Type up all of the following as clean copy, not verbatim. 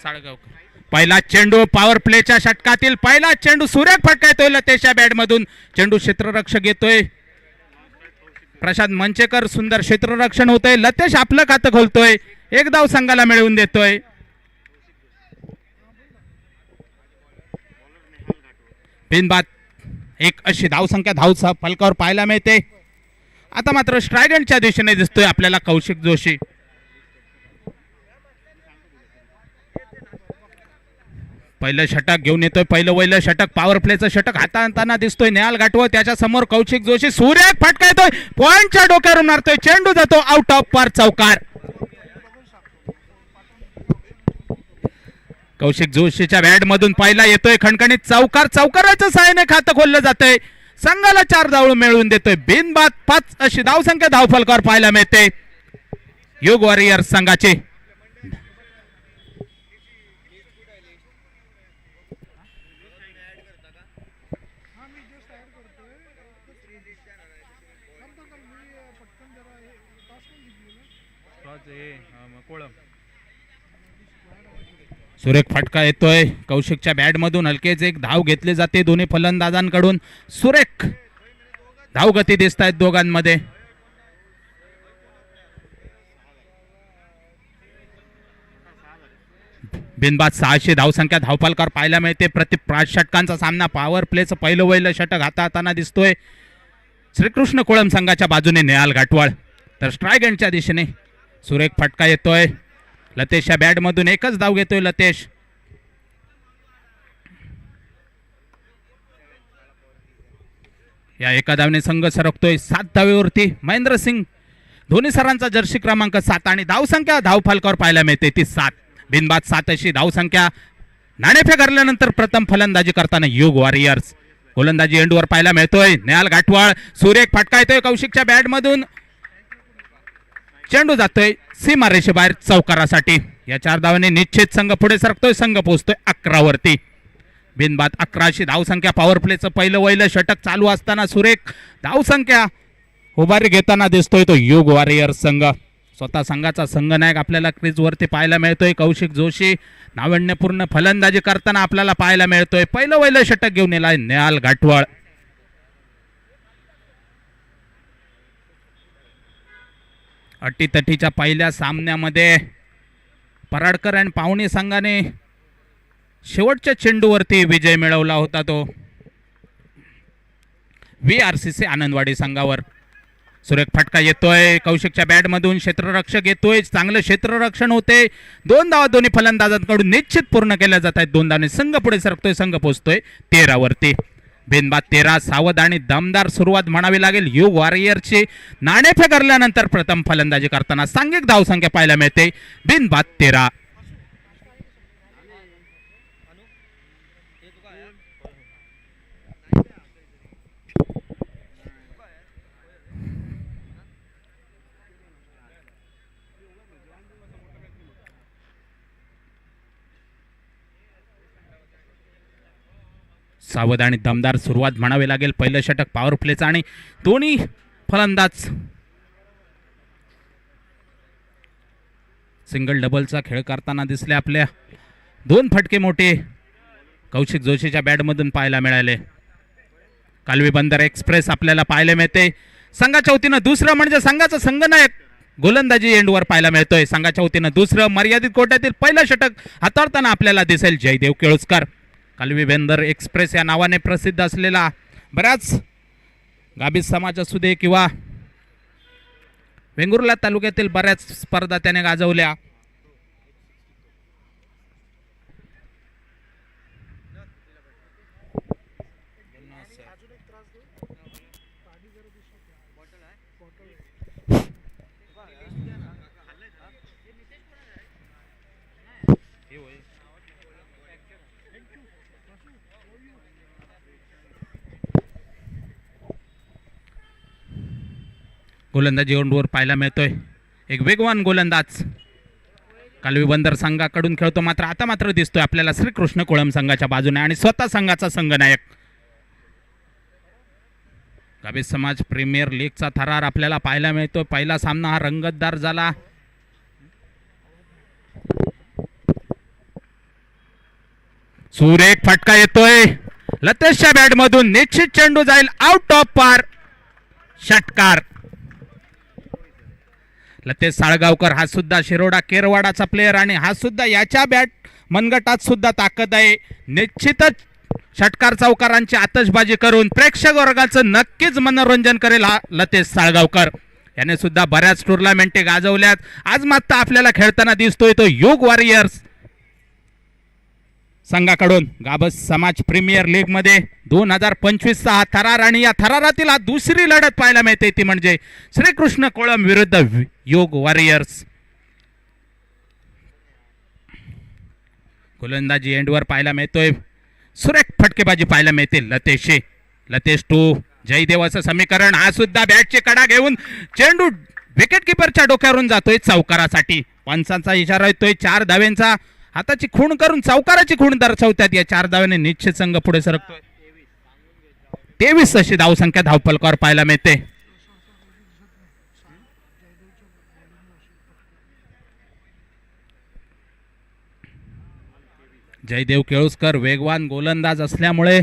साळगाव. पहिला चेंडू पॉवर प्लेच्या षटकातील पहिला चेंडू सुरेख फटका येतोय लतेशच्या बॅट मधून. चेंडू क्षेत्ररक्षक येतोय प्रशांत मंचेकर. सुंदर क्षेत्ररक्षण होतंय. लतेश आपलं खातं खोलतोय. एक धाव संघाला मिळवून देतोय. बिनबाद एक अशी धावसंख्या धावचा फलकावर पाहायला मिळते. आता मात्र स्ट्रायगंडच्या दिशेने दिसतोय आपल्याला कौशिक जोशी. पहिलं षटक घेऊन येतोय. पहिलं वैलं षटक पॉवर प्लेचं षटक हाताळताना दिसतोय नेहाल घाटवळ. त्याच्या समोर कौशिक जोशी. सुरेख फटका येतोय. पॉइंटच्या डोक्यावरून मारतोय. चेंडू जातो आउट ऑफ पार. चौकार. कौशिक जोशीच्या बॅट मधून पहिला येतोय खणखणीत चौकार. चौकाराच्या सहाय्याने खातं खोललं जातंय. संघाला 4 धाव मिळवून देतोय. बिनबाद 5 अशी धावसंख्या धावफलकावर पाहायला मिळते युग वॉरियर्स संघाचे. सुरेख फटका येतोय कौशिकच्या बॅट मधून. हलकेच एक धाव घेतली जाते दोन्ही फलंदाजांकडून. सुरेख धावगती दिसत आहेत दोघांमध्ये. बिनबाद 600 धावसंख्या धावफलकावर पाहायला मिळते. प्रति 5 षटकांचा सामना. पॉवर प्लेचं पहिलं वैलं षटक हाताळताना दिसतोय श्रीकृष्ण कोळम संघाच्या बाजूने नेहाल घाटवळ. तर स्ट्राईक एंडच्या दिशेने सुरेख फटका येतोय. लतेशच्या बॅट मधून एकच धाव घेतोय लतेश. या एका धावने संघ सरकतोय 7 धावेवरती. महेंद्र सिंग धोनी सरांचा जर्सी क्रमांक 7 आणि धावसंख्या धावफलकावर पाहायला मिळते ती 7. बिनबाद 7 अशी धावसंख्या. नाणेफेक हरल्यानंतर प्रथम फलंदाजी करताना युग वॉरियर्स. गोलंदाजी एंडवर पाहायला मिळतोय नेहाल घाटवळ. सुरेख फटका येतोय कौशिकच्या बॅट मधून. चेंडू जातोय सीमारेषेबाहेर चौकारासाठी. या 4 धावांनी निश्चित संघ पुढे सरकतोय. संघ पोहोचतोय 11 वरती. बिनबाद 11 अशी धावसंख्या. पॉवर प्लेचं पहिलं वैलं षटक चालू असताना सुरेख धावसंख्या उभारी घेताना दिसतोय तो युग वॉरियर्स संघ. स्वतः संघाचा संघनायक आपल्याला क्रीज वरती पाहायला मिळतोय कौशिक जोशी. नाविन्यपूर्ण फलंदाजी करताना आपल्याला पाहायला मिळतोय. पहिलं वैलं षटक घेऊन येलाय नेहाल घाटवळ. अटीतटीच्या पहिल्या सामन्यामध्ये पराडकर आणि पाहुणे संघाने शेवटच्या चेंडूवरती विजय मिळवला होता तो VRCC आनंदवाडी संघावर. सुरेख फटका येतोय कौशिकच्या बॅट मधून. क्षेत्ररक्षक येतोय. चांगलं क्षेत्ररक्षण होते. 2 धावा दोन्ही फलंदाजांकडून निश्चित पूर्ण केल्या जात आहेत. 2 धावांनी संघ पुढे सरकतोय. संघ पोहोचतोय 13 वरती. बिनबाद 13. सावध आणि दमदार सुरुवात म्हणावी लागेल युग वॉरियरची. नाणेफेक हरल्यानंतर प्रथम फलंदाजी करताना सांघिक धावसंख्या पाहायला मिळते. बिनबाद 13. सावध आणि दमदार सुरुवात म्हणावी लागेल. पहिलं षटक पॉवर प्लेचं आणि दोन्ही फलंदाज सिंगल डबलचा खेळ करताना दिसले. आपल्या 2 फटके मोठे कौशिक जोशीच्या बॅटमधून पाहायला मिळाले. कालवी बंदर एक्सप्रेस आपल्याला पाहायला मिळते. संघाच्या वतीनं दुसरं म्हणजे संघाचा संघनायक गोलंदाजी एंडवर पाहायला मिळतोय. संघाच्या वतीनं दुसरं मर्यादित कोट्यातील पहिलं षटक हाताळताना आपल्याला दिसेल जयदेव केळुसकर. कालवी बंदर एक्सप्रेस या नावाने प्रसिद्ध असलेला बऱ्याच गाभीत समाज असू दे किंवा वेंगुर्ला तालुक्यातील बऱ्याच स्पर्धा त्याने गाजवल्या. गोलंदाजी एंडवर पाहायला मिळतोय एक वेगवान गोलंदाज कालवी बंदर संघाकडून खेळतो. मात्र आता मात्र दिसतोय आपल्याला श्रीकृष्ण कोळम संघाच्या बाजूने आणि स्वतः संघाचा संघनायक. गाभीत समाज प्रीमियर लीगचा थरार आपल्याला पाहायला मिळतो. पहिला सामना हा रंगतदार झाला. सुरेख फटका येतोय लतेशच्या बॅट मधून, निश्चित चेंडू जाईल आउट ऑफ पार, षटकार. लतेश साळगावकर हा सुद्धा शिरोडा केरवाडाचा प्लेयर आणि हा सुद्धा याच्या बॅट मनगटात सुद्धा ताकद आहे. निश्चितच षटकार चौकारांची आतषबाजी करून प्रेक्षक वर्गाचं नक्कीच मनोरंजन करेल हा लतेश साळगावकर. याने सुद्धा बऱ्याच टुर्नामेंटी गाजवल्यात. आज मात्र आपल्याला खेळताना दिसतोय तो युग वॉरियर्स संघाकडून गाभस समाज प्रीमियर लीग मध्ये 2025 चा हा थरार आणि या थरारातील हा दुसरी लढत पाहायला मिळते ती म्हणजे श्रीकृष्ण कोळम विरुद्ध योग वॉरियर्स. गोलंदाजी एंडवर पाहायला मिळतोय, सुरेख फटकेबाजी पाहायला मिळते लतेश टू जयदेवाचं समीकरण. हा सुद्धा बॅटची कडा घेऊन चेंडू विकेट किपरच्या डोक्यावरून जातोय चौकारासाठी. पंचांचा इशारा येतोय 4 धाव्यांचा, हाताची खूण करून चौकाराची खूण दर्शवतात. या 4 धाव्याने निश्चित संघ पुढे सरकतोय. 23 अशी धावसंख्या धावफलकावर पाहायला मिळते. जयदेव केळुसकर वेगवान गोलंदाज असल्यामुळे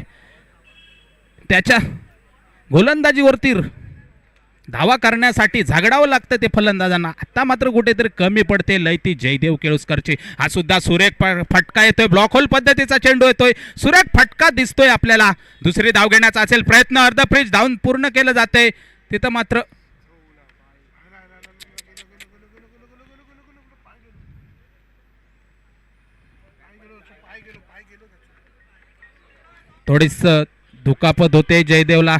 त्याच्या गोलंदाजीवरती धावा करण्यासाठी झगडावं लागतं ते फलंदाजांना. आता मात्र कुठेतरी कमी पडते लयती जयदेव केळुसकरची. हा सुद्धा सुरेख फटका येतोय, ब्लॉक होल पद्धतीचा चेंडू येतोय, सुरेख फटका दिसतोय आपल्याला. दुसरी धाव घेण्याचा असेल प्रयत्न, अर्ध फ्रीज धावून पूर्ण केलं जाते. तिथं मात्र थोडीस दुखापत होते जयदेवला.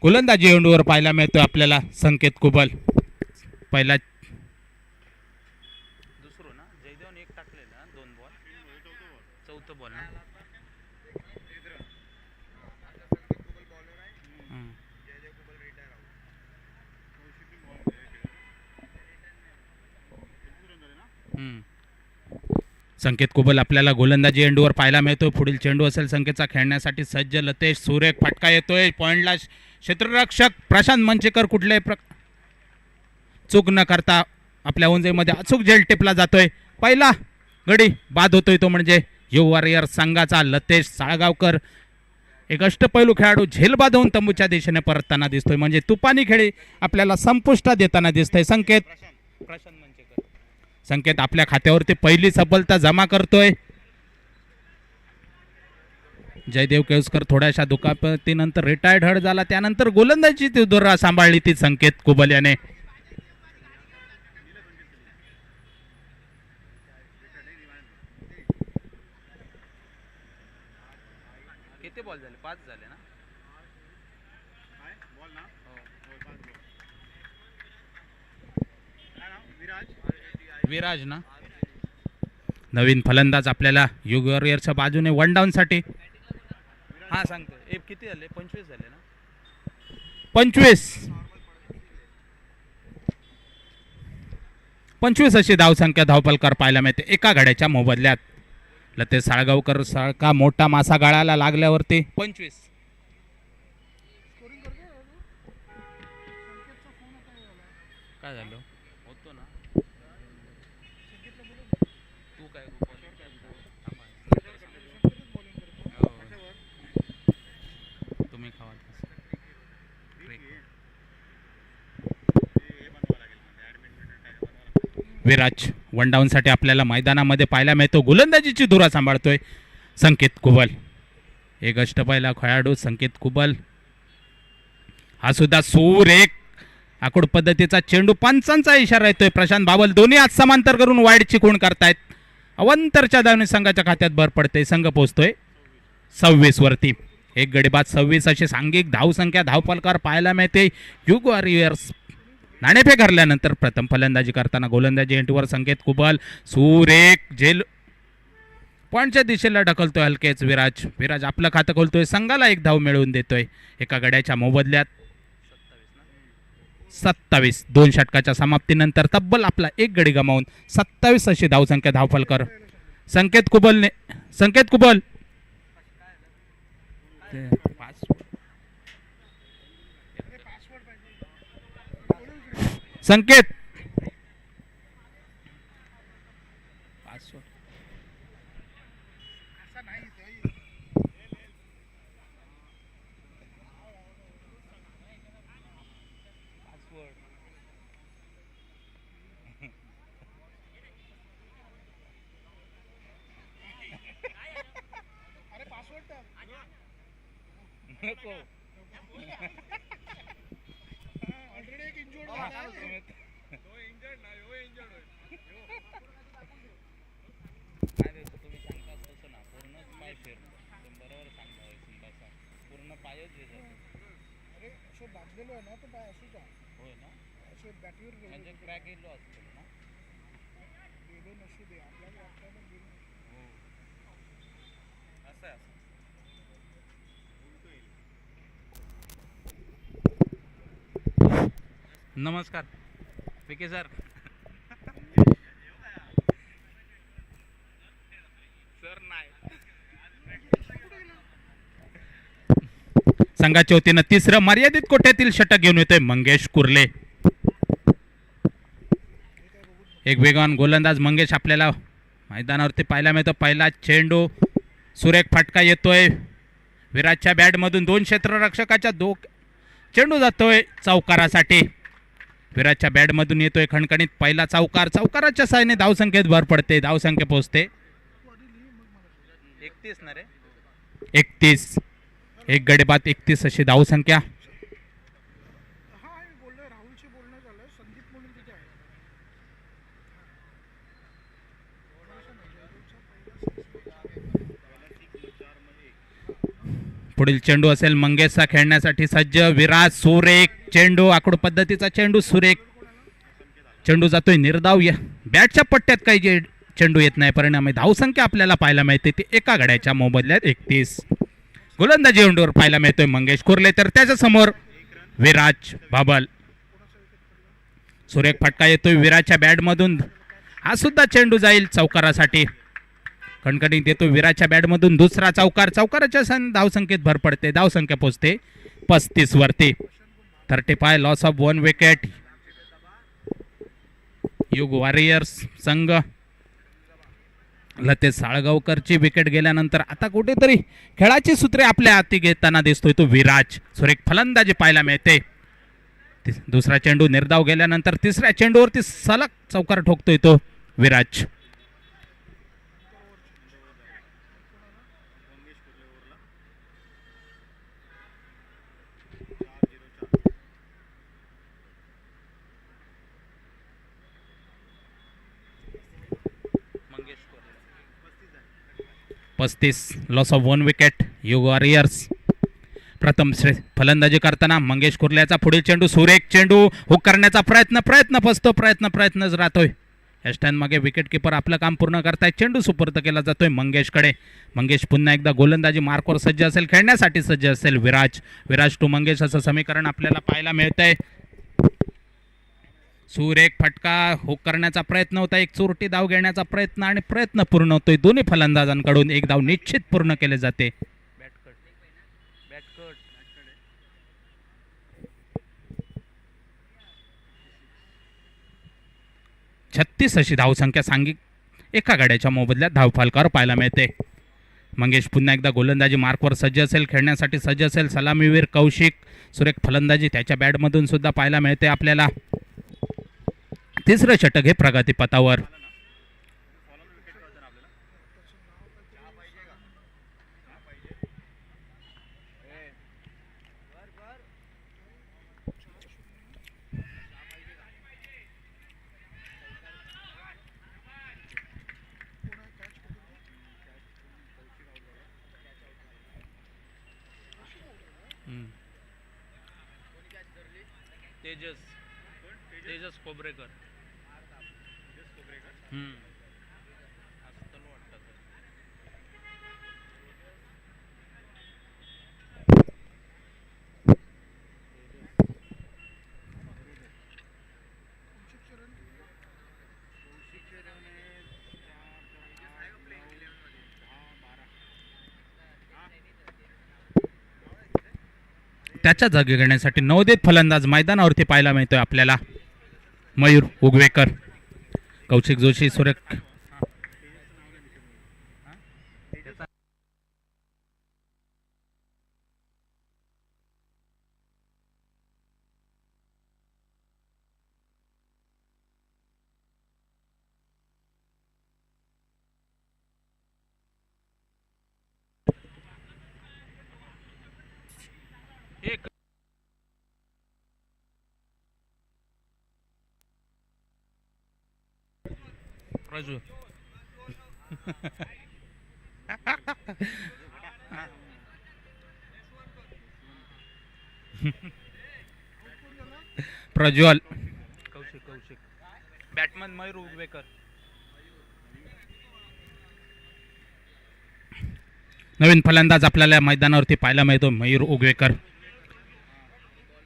गोलंदाजी चेंडूवर पाहायला मिळतोय आपल्याला संकेत कुबल. पहिला दुसरं ना जयदेवन एक टाकलेला 2 बॉल चौथं बॉल ना. संकेत कुबल आपल्याला गोलंदाजी चेंडूवर पाहायला मिळतोय. पुढील चेंडू असेल संकेतचा खेळण्यासाठी सज्ज. लतेश सुरेख फटका येतोय. पॉइंटला क्षेत्ररक्षक प्रशांत मंचेकर कुठल्याही चूक न करता आपल्या उंचीमध्ये अचूक झेल टिपला जातोय. पहिला गडी बाद होतोय तो म्हणजे यू वॉरियर संघाचा लतेश साळगावकर. एक अष्टपैलू खेळाडू झेल बांधवून तंबूच्या दिशेने परतताना दिसतोय म्हणजे तुपानी खेळी आपल्याला संपुष्टात देताना दिसतोय. संकेत आपल्या खात्यावरती पहिली सफलता जमा करतोय. जयदेव केळुसकर थोड्याशा दुखापतीनंतर रिटायर्ड हड झाला. त्यानंतर गोलंदाजी धुरा सांभाळली ती संकेत कुबल याने. किती बॉल झाले? 5 झाले ना. विराज ना. नवीन फलंदाज आपल्याला युग वॉरियरच्या बाजूने 1 डाऊन साठी. हा सांगतो. किती झाले? 25 झाले ना. 25 अशी धावसंख्या धावपलकार पाहायला मिळते एका घड्याच्या मोबदल्यात. लतेश साळगावकर सारखा मोठा मासा गाळाला लागल्यावरती 25. काय झालं होतो ना. तू काय तुम्ही खावा. विराज 1 डाऊन साठी आपल्याला मैदानामध्ये पाहायला मिळतो. गोलंदाजीची धुरा सांभाळतोय संकेत कुबल. एक अष्टपैलू खेळाडू संकेत कुबल हा सुद्धा सूर एक आकुड पद्धतीचा चेंडू. पंचांचा इशारा येतोय. प्रशांत बाबल दोन्ही हात समांतर करून वाईडची खूण करतायत. अवंतरच्या धावने संघाच्या खात्यात भर पडते. संघ पोहोचतोय 26 वरती. एक गडीबाद 26 अशी सांघिक धावसंख्या धावपलकार पाहायला मिळते. युग वॉरियर्स नाणेफेक हरल्यानंतर प्रथम फलंदाजी करताना गोलंदाजी चेंडूवर संकेत कुबल सूर एक झेल पॉइंटच्या दिशेला ढकलतोय हलकेच विराज. विराज आपलं खातं खोलतोय. संघाला 1 धाव मिळवून देतोय एका गड्याच्या मोबदल्यात. 27 2 षटकाच्या समाप्तीनंतर तब्बल आपला 1 गडी गमावून 27 अशी धावसंख्या धावफलकर संकेत कुबल संकेत नमस्कार पीके सर. संघाच्या वतीनं तिसरं मर्यादित कोट्यातील षटक घेऊन येतोय मंगेश कुर्ले. एक वेगवान गोलंदाज मंगेश आपल्याला मैदानावरती पाहायला मिळतो. पहिला चेंडू सुरेख फटका येतोय विराजच्या बॅटमधून. 2 क्षेत्ररक्षकाच्या चेंडू जातोय चौकारासाठी. विराजच्या बॅटमधून येतोय खणखणीत पहिला चौकार. चौकाराच्या साहाय्याने धावसंख्येत भर पडते. धावसंख्या पोहोचते 31 ना रे. 31 एक गडीबाद 31 अशी धावसंख्या. पुढील चेंडू असेल मंगेशचा खेळण्यासाठी सज्ज. विराज सुरेख चेंडू, आकडू पद्धतीचा चेंडू, सुरेख चेंडू जातोय निर्धाव. या बॅटच्या पट्ट्यात काही जे चेंडू येत नाही, परिणामी धावसंख्या आपल्याला पाहायला मिळते ती एका गड्याच्या मोबदल्यात 31. गोलंदाजी चेंडूवर पाहायला मिळतोय मंगेश कुर्ले, तर त्याच्या समोर विराज बाबल. सुरेख फटका येतोय विराजच्या बॅटमधून, हा सुद्धा चेंडू जाईल चौकारासाठी. कणकणीत येतो विराजच्या बॅटमधून दुसरा चौकार. चौकाराच्या धावसंख्येत भर पडते, धावसंख्या पोहोचते 35 वरती. 35, लॉस ऑफ 1 विकेट. युग वॉरियर्स संघ लतेश साळगावकरची विकेट गेल्यानंतर आता कुठेतरी खेळाची सूत्रे आपल्या हाती घेताना दिसतोय तो विराज. सुरेख फलंदाजी पाहायला मिळते. दुसरा चेंडू निर्धाव गेल्यानंतर तिसऱ्या चेंडूवरती सलग चौकार ठोकतोय तो विराज. पस्तीस, लॉस ऑफ 1 विकेट. युग वॉरियर्स प्रथम फलंदाजी करताना मंगेश कुर्ल्याचा पुढील चेंडू, सुरेख चेंडू, हुक करण्याचा प्रयत्न फसतो, प्रयत्नच राहतोय. या स्टॅन मागे विकेट किपर आपलं काम पूर्ण करताय. चेंडू सुपूर्द केला जातोय मंगेशकडे. मंगेश पुन्हा एकदा गोलंदाजी मार्कवर सज्ज असेल, खेळण्यासाठी सज्ज असेल विराज टू मंगेश असं समीकरण आपल्याला पाहायला मिळतंय. सुरेख फटका, हुक करण्याचा प्रयत्न होता, एक चोरटी धाव घेण्याचा प्रयत्न आणि प्रयत्न पूर्ण होतोय. दोन्ही फलंदाजांकडून एक धाव निश्चित पूर्ण केले जाते. 36 अशी धावसंख्या सांघिक एका गाड्याच्या मोबदल्यात धावफलकावर पाहायला मिळते. मंगेश पुन्हा एकदा गोलंदाजी मार्कवर सज्ज असेल, खेळण्यासाठी सज्ज असेल. सलामीवीर कौशिक सुरेख फलंदाजी त्याच्या बॅटमधून सुद्धा पाहायला मिळते आपल्याला. तिसरं षटक हे प्रगतीपथावर. तेजस खोबरेकर. त्याच्या जागी घेण्यासाठी नवोदित फलंदाज मैदानावरती पाहायला मिळतोय आपल्याला. मयूर उगवेकर, कौशिक जोशी, सुरेख प्रज्वल, कौशिक बॅटमन मयूर उगवेकर. नवीन फलंदाज आपल्याला मैदानावरती पाहायला मिळतो मयूर उगवेकर.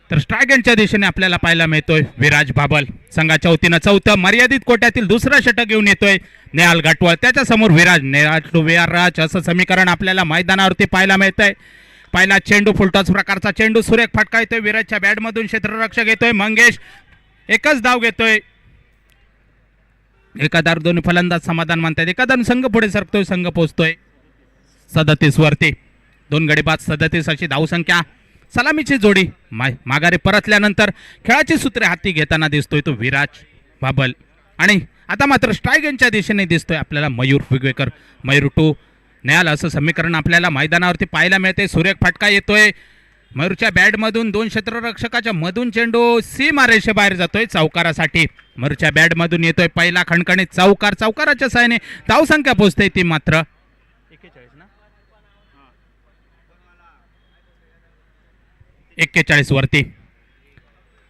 तर स्ट्रायगनच्या दिशेने आपल्याला पाहायला मिळतोय विराज बाबल. संघाच्या वतीनं चौथं मर्यादित कोट्यातील दुसरं षटक घेऊन येतोय नेहाल घाटवळ. त्याच्या समोर विराज असं समीकरण आपल्याला मैदानावरती पाहायला मिळतंय. पहिला चेंडू फुलटॉस प्रकारचा चेंडू, सुरेख फटका येतोय विराजच्या बॅटमधून, क्षेत्ररक्षक येतोय मंगेश, एकच धाव घेतोय. एकादार दोन्ही फलंदाज समाधान मानतात. एकादार संघ पुढे सरकतोय, संघ पोहोचतोय 37 वरती. 2 गडी बाद 37 अशी धावसंख्या. सलामीची जोडी माघारी परतल्यानंतर खेळाची सूत्रे हाती घेताना दिसतोय तो विराज बाबल. आणि आता मात्र स्ट्रायगनच्या दिशेने दिसतोय आपल्याला मयूर विगवेकर. मयूर टू नेहाल असं समीकरण आपल्याला मैदानावरती पाहायला मिळते. सुरेख फटका येतोय मयूरच्या बॅटमधून, 2 क्षेत्ररक्षकाच्या मधून चेंडू सीमा रेषेबाहेर जातोय चौकारासाठी. मयूरच्या बॅटमधून येतोय पहिला खणखणीत चौकार. चौकाराच्या साहाय्याने धावसंख्या पोहोचते ती मात्र 41 वरती.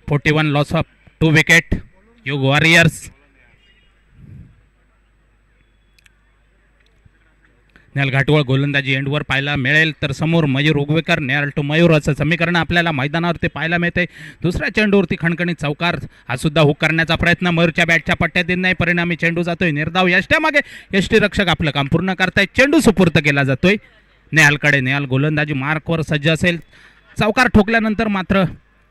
41 लॉस ऑफ 2 विकेट योग वॉरियर्स. नेहाल घाटवळ गोलंदाजी एंडवर पाहायला मिळेल तर समोर मयूर उगवेकर नेहाल टू मयूर असं समीकरण आपल्याला मैदानावरती पाहायला मिळते. दुसऱ्या चेंडूवरती खणखणीत चौकार हा सुद्धा हुक करण्याचा प्रयत्न मयूरच्या बॅटच्या पट्ट्यात येत नाही. परिणामी चेंडू जातोय निर्धाव यष्ट्यामागे. यष्टी रक्षक आपलं काम पूर्ण करतायत. चेंडू सुपूर्त केला जातोय नेहालकडे. नेहाल गोलंदाजी मार्कवर सज्ज असेल. चौकार ठोकल्यानंतर मात्र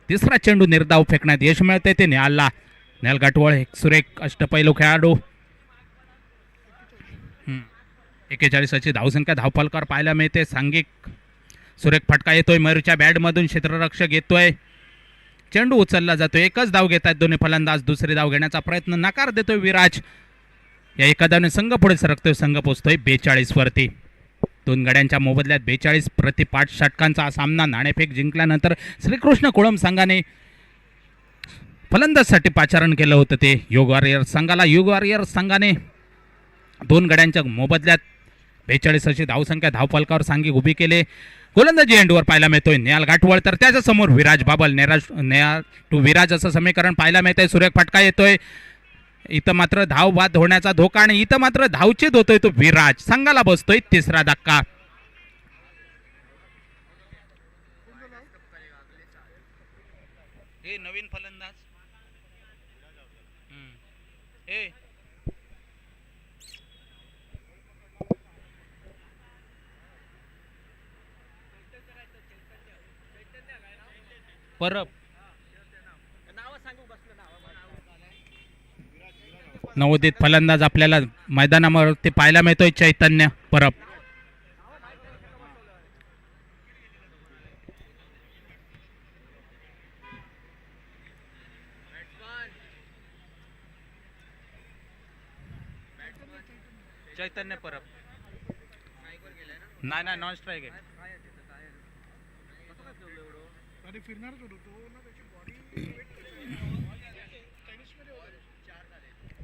तिसरा चेंडू निर्धाव फेकण्यात यश मिळते ते नेहालला. नेहाल घाटवळ एक सुरेख अष्टपैलू खेळाडू. 41ची धावसंख्या धावफलकावर पाहायला मिळते. सांघिक सुरेख फटका येतोय मयूरच्या बॅटमधून. क्षेत्ररक्षक येतोय. चेंडू उचलला जातोय. एकच धाव घेत आहेत दोन्ही फलंदाज. दुसरी धाव घेण्याचा प्रयत्न नकार देतोय विराज. या एका धावने संघ पुढे सरकतोय. संघ पोहोचतोय 42 वरती. दोन गड्यांच्या मोबदल्यात 42 प्रति 5 षटकांचा सामना. नाणेफेक जिंकल्यानंतर श्रीकृष्ण कुळम संघाने फलंदाजसाठी पाचारण केलं होतं ते योग वॉरियर्स संघाला. योग वॉरियर्स संघाने दोन गड्यांच्या मोबदल्यात 42 अशी धावसंख्या धावफलकावर सांघिक उभी केले. गोलंदाजी एंडवर पाहायला मिळतोय नेहाल घाटवळ तर त्याच्या समोर विराज बाबल. नेहाल टू विराज असं समीकरण पाहायला मिळतंय. सुरेख फटका येतोय. इथं मात्र धाव बाद होण्याचा धोका आणि इथं मात्र धावचीत होतोय तो विराज. संघाला बसतोय तिसरा धक्का. हे नवीन फलंदाज परब नवोदित फलंदाज आपल्याला मैदानावरती पाहायला मिळतोय चैतन्य परब. चैतन्य परब नाही नाही नॉन स्ट्राईक आहे.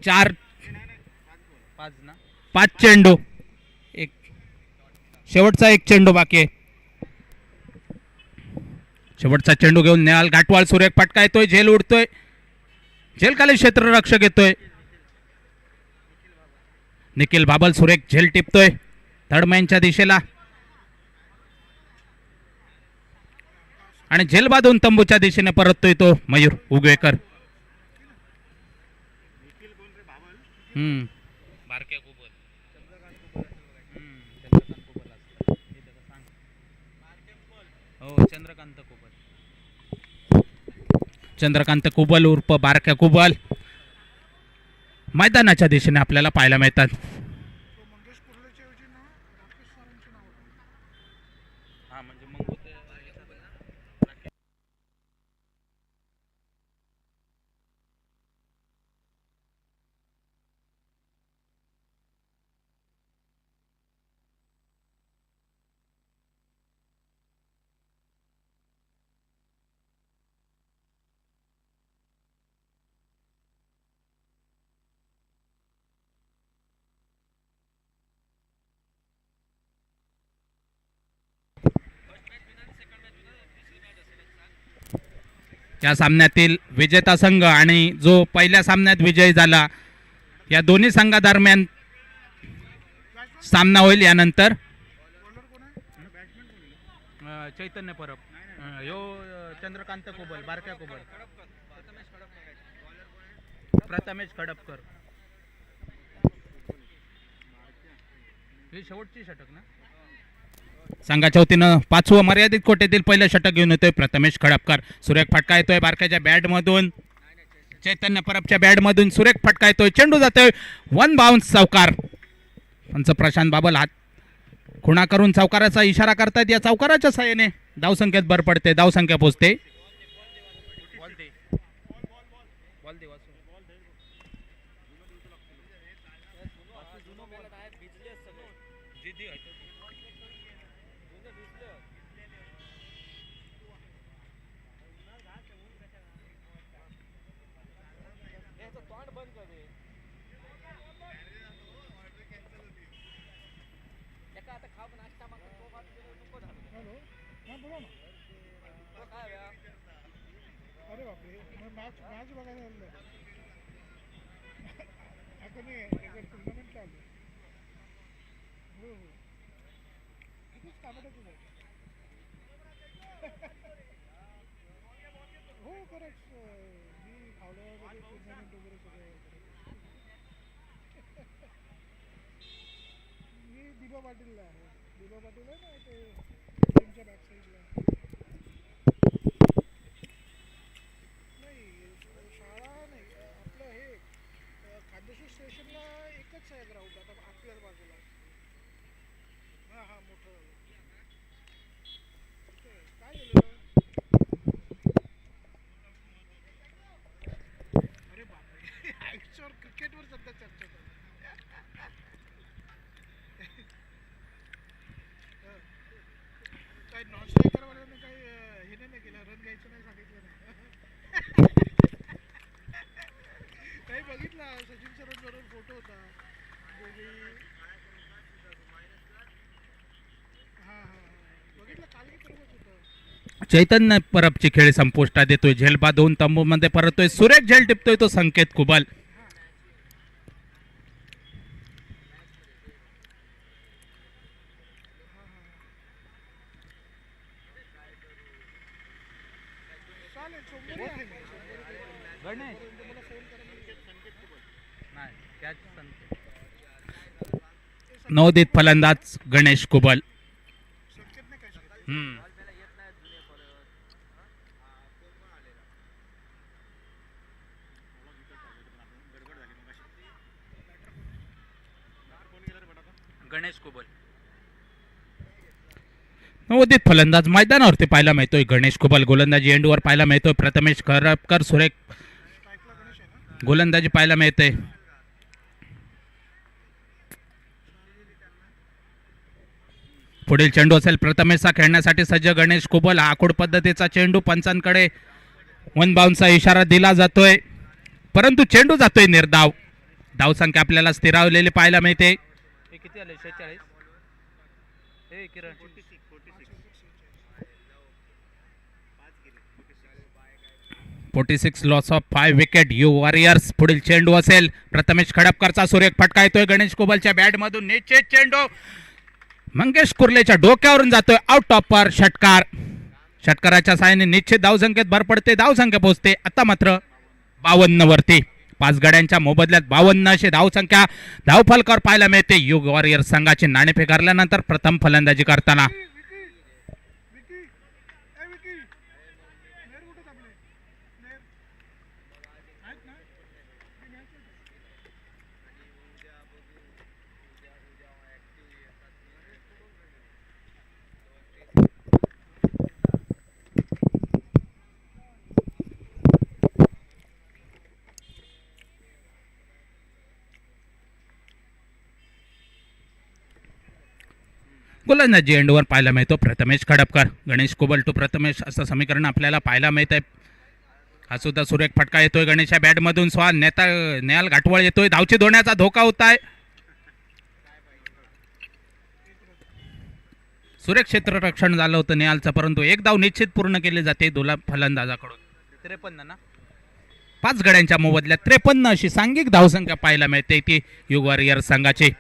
चार 5 चेंडू. एक शेवटचा एक चेंडू बाकी आहे. शेवटचा चेंडू घेऊन नेहाल घाटवाळ. सुरेख फटका येतोय. झेल उडतोय. झेल खाली क्षेत्ररक्षक येतोय. निखिल बाबल सुरेख झेल टिपतोय थर्डमॅनच्या दिशेला आणि झेल बांधून तंबूच्या दिशेने परततोय तो मयूर उगवेकर. बारक्या कुबल हो चंद्रकांत कुबल. चंद्रकांत कुबल उर्फ बारक्या कुबल मैदानाच्या दिशेने आपल्याला पाहायला मिळतात. या सामन्यातील विजेता संघ आणि जो पहिल्या सामन्यात विजयी झाला या दोन्ही संघादरम्यान सामना होईल. यानंतर चैतन्य परब यो चंद्रकांत कुबल बारक्या कुबल प्रथमेश खडपकर. ही शेवटची षटक ना. संघाच्या वतीनं 5वं मर्यादित कोट्यातील पहिलं षटक घेऊन येतोय प्रथमेश खडपकर. सुरेख फटका येतोय बारक्याच्या बॅटमधून. चैतन्य परबच्या बॅटमधून सुरेख फटका येतोय. चेंडू जातोय 1 बाउन्स चौकार. पंच प्रशांत बाबल हात खुणा करून चौकाराचा इशारा करतायत. या चौकाराच्या साहाय्याने धावसंख्येत भर पडते. धावसंख्या पोहोचते. अरे बापरे, मग मॅच मॅच बघायला आलं. आता नाही टुर्नामेंट चालू आहे. हो हो, कितीच कामातच आहे. हो खरंच, मी फावल्या वगैरे टुर्नामेंट वगैरे सगळं करत असतो. मी दिबा पाटीलला आहे. दिबा पाटील आहे ना ते जिमच्या बॅक साईडला. नाही, शाळा नाही, आपलं हे खांदेशी स्टेशनला एकच आहे ग्राउंड आता आपल्याच बाजूला. हां हां, मोठं झालं. तिथे काय झालं? अरे बापरे, आयुष्यावर क्रिकेटवर सध्या चर्चा चालू आहे. काय नॉन स्ट्रायकरवाल्याने काही हे नाही केलं, रन घ्यायचं नाही सांगितलं नाही. काही बघितला सचिन सरांबरोबर फोटो होता दोघेही. हां हां हां, बघितलं काल की परवाच होतं. चैतन्य परबची खेळी संपुष्टात येतोय. झेलबा 2 तंबूमध्ये परतोय. सुरेख झेल टिपतोय तो संकेत कुबल. हां हां हां, चालेल. सोमवारी आहे मी, सोमवारी काही problem नाही. गणेश सोमवारी म्हणजे मला फोन करा, मी नाही, ते संकेत नवोदित कुबल आहे ना. फलंदाज गणेश कुबल. संकेत नाही काय सांगितलं. हम्म. गणेश कुबल. नवोदित फलंदाज मैदानावरती पाहायला मिळतोय गणेश कुबल. गोलंदाजी एंडवर पाहायला मिळतोय प्रथमेश करपकर. सुरेख स्ट्राईकला गणेश आहे ना. गोलंदाजी पाहायला मिळते. पुढील चेंडू असेल प्रथमेशचा खेळण्यासाठी सज्ज गणेश कुबल. आखूड पद्धतीचा चेंडू, पंचांकडे वन बाउन्सचा इशारा दिला जातोय, परंतु चेंडू जातोय निर्धाव. धावसंख्या आपल्याला स्थिरावलेली पाहायला मिळते. किती आले? 46. किरण 46 loss of 5 wicket you warriors. पुढील चेंडू असेल प्रथमेश खडपकरचा. सुरेख फटका येतोय गणेश कुबलच्या बॅटमधून. निश्चित चेंडू मंगेश कुर्लेच्या डोक्यावरून जातोय. आउट ऑफ पार. षटकार. षटकाराच्या साहाय्याने निश्चित धावसंख्येत भर पडते. धावसंख्या पोहोचते आता मात्र 52 वरती. 5 गड्यांच्या मोबदल्यात 52 अशी धावसंख्या धावफलकावर पाहायला मिळते. युग वॉरियर संघाची नाणेफेक हरल्यानंतर प्रथम फलंदाजी करताना विकी विकी ए विकी, प्लेअर कुठे आपले प्लेअर आहेत ना. मी मॅच गोलंदाजी एंडवर पाहायला मिळतो प्रथमेश खडपकर. गणेश कुबल टू प्रथमेश असं समीकरण आपल्याला पाहायला मिळत आहे. हा सुद्धा सुरेख फटका येतोय गणेशच्या बॅटमधून. स्वा नेता नेहाल घाटवळ येतोय. धावची धोण्याचा धोका होत आहे. सुरेख क्षेत्ररक्षण झालं होतं नेहालचं, परंतु एक धाव निश्चित पूर्ण केली जाते दोला फलंदाजाकडून. 53 ना. 5 गड्यांच्या मोबदल्यात 53 अशी सांघिक धावसंख्या पाहायला मिळते ती युग वॉरियर संघाची.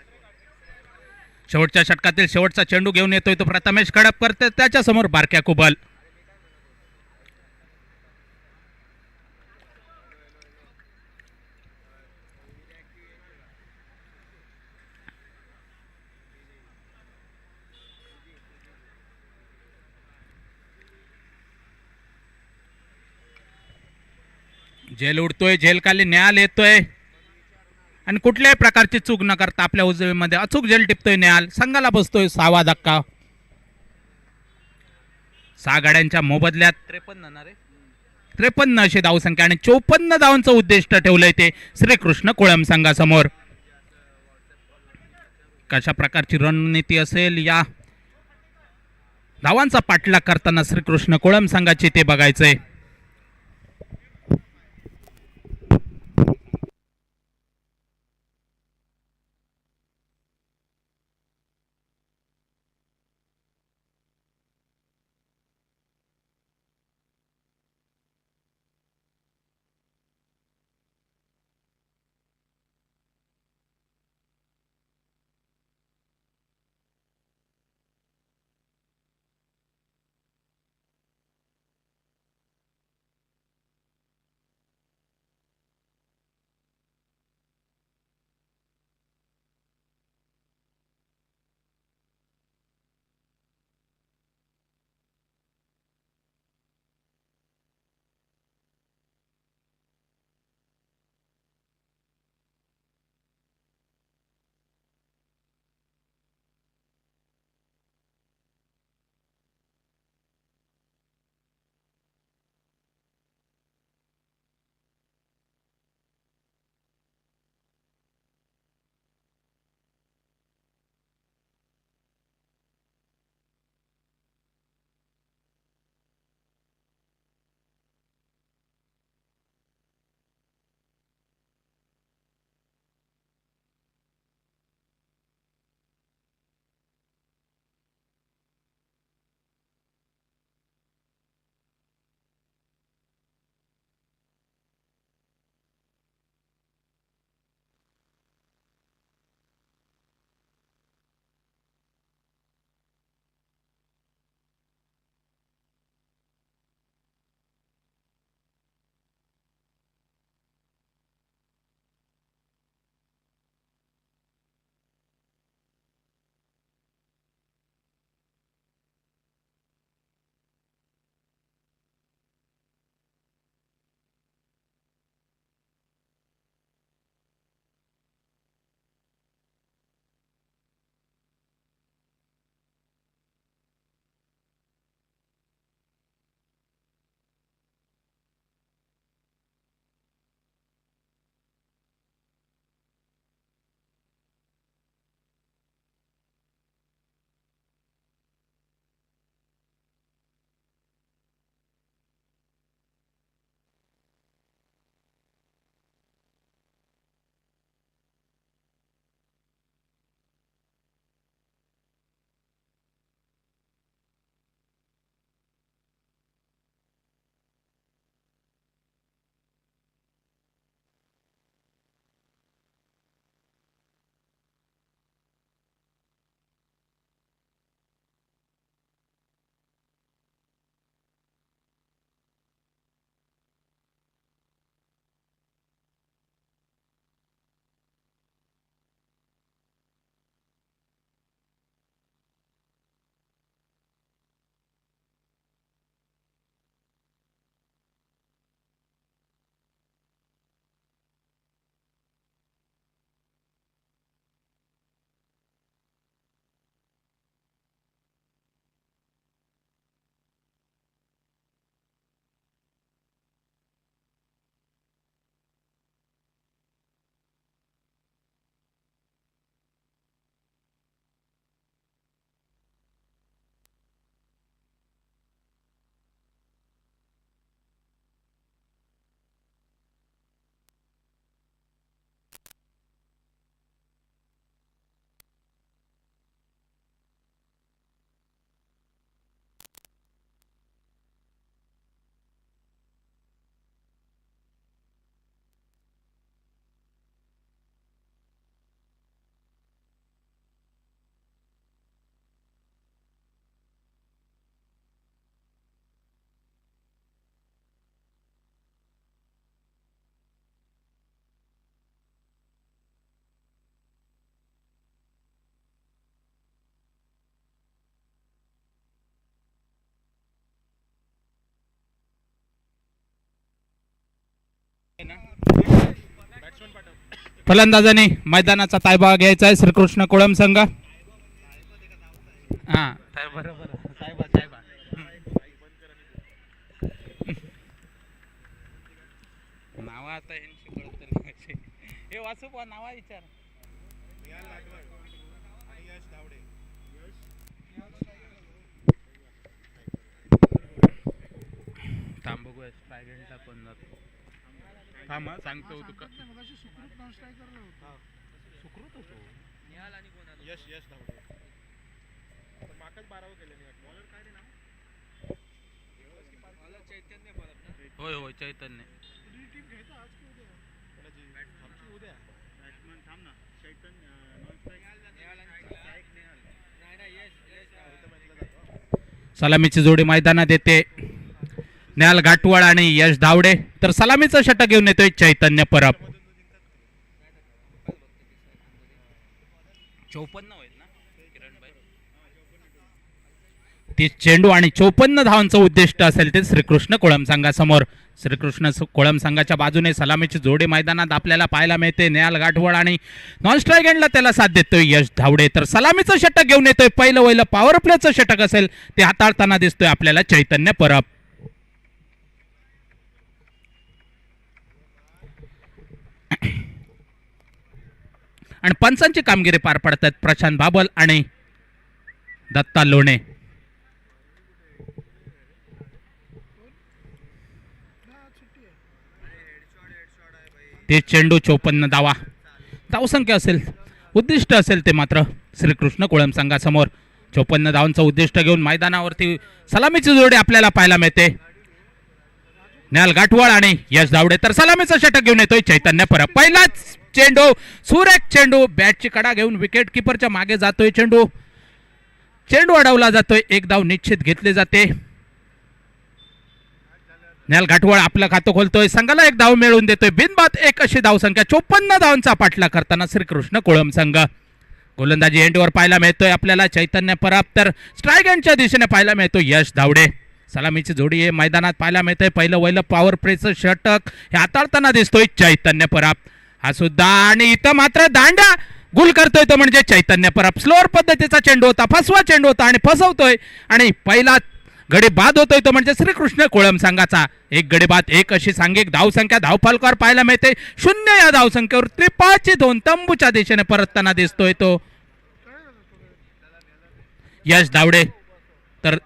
शेवटच्या षटकातील शेवटचा चेंडू घेऊन येतोय तो प्रथमेश खडपकर. त्याच्या समोर बारक्या कुबल. झेल उडतोय. झेल खाली न्याल येतोय आणि कुठल्याही प्रकारची चूक न करता आपल्या उजवीमध्ये अचूक झेल टिपतोय न्याल. संघाला बसतोय 6वा धक्का. 6 गाड्यांच्या मोबदल्यात 53 अशी धावसंख्या आणि 54 धावांचं उद्दिष्ट ठेवलंय ते श्रीकृष्ण कोळम संघासमोर. कशा प्रकारची रणनीती असेल या धावांचा पाठलाग करताना श्रीकृष्ण कोळम संघाची ते बघायचंय. फलंदाजाने मैदानाचा ताबा घ्यायचा आहे श्रीकृष्ण कोळम संघ. हा बरोबर साहेबा साहेबा. नावा आता ह्यांची कळत नाही. हे वाचू बा नावा विचार. थांब बघूया स्ट्रायगेंटला कोण जातो. थांब सांगतो तुका. मगाशी सुकृत नॉन स्ट्रायकर होता. सुकृत होतो. यश यश धावडे पण माकच 12 केले नाही बॉलर काय रे नाव चैतन्य परत होय होय चैतन्य. तुझी टीम घ्यायचा आज की उद्या? कोणाची आमची उद्या बॅट्समन थांब ना चैतन्य नॉन स्ट्राइक नाही यश यश मॅचला जातो. सलामीची जोडी मैदानात येते. न्याल घाटवळ आणि यश धावडे. तर सलामीचं षटक घेऊन येतोय चैतन्य परब. 54 होईल ना किरणभाई. 30 चेंडू आणि 54 धावांचं उद्दिष्ट असेल ते श्रीकृष्ण कोळम संघासमोर. श्रीकृष्ण कोळम संघाच्या बाजूने सलामीची जोडी मैदानात आपल्याला पाहायला मिळते. न्याल घाटवळ आणि नॉन स्ट्राईक एंडला त्याला साथ देतोय यश धावडे. तर सलामीचं षटक घेऊन येतोय. पहिलं वहिलं पॉवर प्लेचं षटक असेल ते हाताळताना दिसतोय आपल्याला चैतन्य परब. आणि पंचांची कामगिरी पार पडतात प्रशांत बाबल आणि दत्ता लोणे. ते चेंडू 54 धावा धावसंख्या असेल उद्दिष्ट असेल ते मात्र श्रीकृष्ण कोळम संघासमोर. 54 धावांचं उद्दिष्ट घेऊन मैदानावरती सलामीची जोडी आपल्याला पाहायला मिळते. न्याल घाटवळ आणि यश धावडे. तर सलामीचं षटक घेऊन येतोय चैतन्य परब. पहिलाच चेंडू सुरेख चेंडू बॅटची कडा घेऊन विकेट किपरच्या मागे जातोय. चेंडू चेंडू अडवला जातोय. एक धाव निश्चित घेतली जाते. न्याल घाटवळ आपलं खातं खोलतोय. संघाला एक धाव मिळवून देतोय. बिनबाद एक अशी धावसंख्या 54 धावांचा पाठला करताना श्रीकृष्ण कोळम संघ. गोलंदाजी एंडवर पाहायला मिळतोय आपल्याला चैतन्य परब. तर स्ट्राईक एंडच्या दिशेने पाहायला मिळतोय यश धावडे. सलामीची जोडी हे मैदानात पाहायला मिळतंय. पहिलं वहिलं पॉवर प्लेचं षटक हे हाताळताना दिसतोय चैतन्य परब. हा सुद्धा आणि इथं मात्र दांडा गुल करतोय तो म्हणजे चैतन्य परब. स्लोअर पद्धतीचा चेंडू होता. फसवा चेंडू होता आणि फसवतोय आणि पहिला गडी बाद होतोय तो म्हणजे श्रीकृष्ण कोळम संघाचा. एक गडी बाद एक अशी सांघिक धावसंख्या धावफलकावर पाहायला मिळते. 0 या धावसंख्येवर त्रिपाची 2 तंबूच्या दिशेने परतताना दिसतोय तो यश धावडे. तर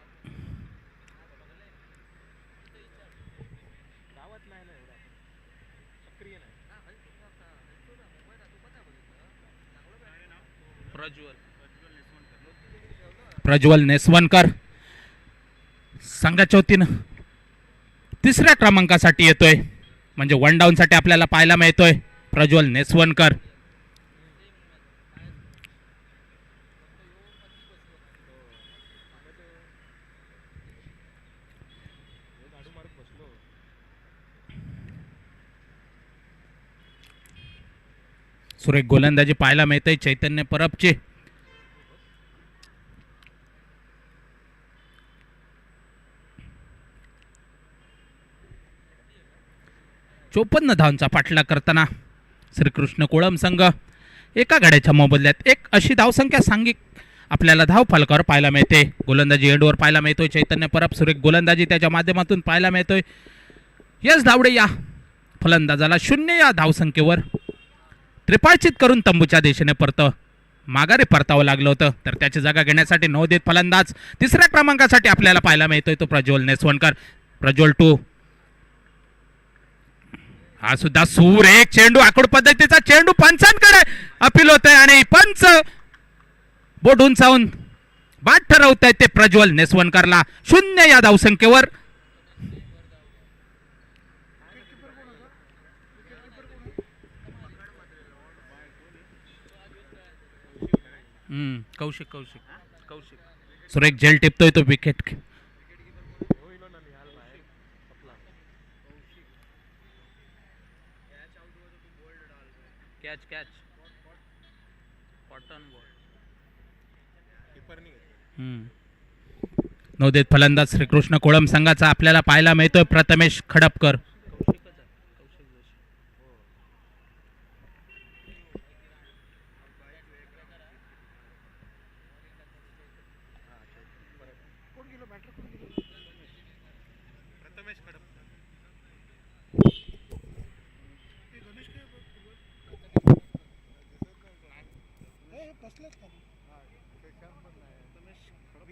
प्रज्वल नेसवणकर संघाच्या वतीनं तिसऱ्या क्रमांकासाठी येतोय. म्हणजे 1 डाऊन साठी आपल्याला पाहायला मिळतोय प्रज्वल नेसवणकर. सुरेख गोलंदाजी पाहायला मिळते चैतन्य परबचे. चोपन्न धावांचा पाठलाग करताना श्रीकृष्ण कोळम संघ. एका गाड्याच्या मोबदल्यात एक अशी धावसंख्या सांघिक आपल्याला धाव फलकावर पाहायला मिळते. गोलंदाजी एंडवर पाहायला मिळतोय चैतन्य परब. सुरेख गोलंदाजी त्याच्या माध्यमातून पाहायला मिळतोय यश धावडे. या फलंदाजाला 0 या धावसंख्येवर त्रिपाळचित करून तंबूच्या दिशेने माघारी परतावं लागलं होतं. तर त्याची जागा घेण्यासाठी नवोदित फलंदाज तिसऱ्या क्रमांकासाठी आपल्याला पाहायला मिळतोय तो प्रज्वल नेसवणकर. प्रज्वल 2. हा सुद्धा सुरेख चेंडू आखूड पद्धतीचा चेंडू पंचांकडे अपील होत आहे आणि पंच बोट उंचावून बाद ठरवत आहेत ते प्रज्वल नेसवणकरला. 0 या धावसंख्येवर. कौशिक कौशिक कौशिक सुरेख झेल टिपतोय तो wicket. Catch catch cotton ball. नवोदित फलंदाज श्रीकृष्ण कोळम संघाचा आपल्याला पाहायला मिळतोय प्रथमेश खडपकर.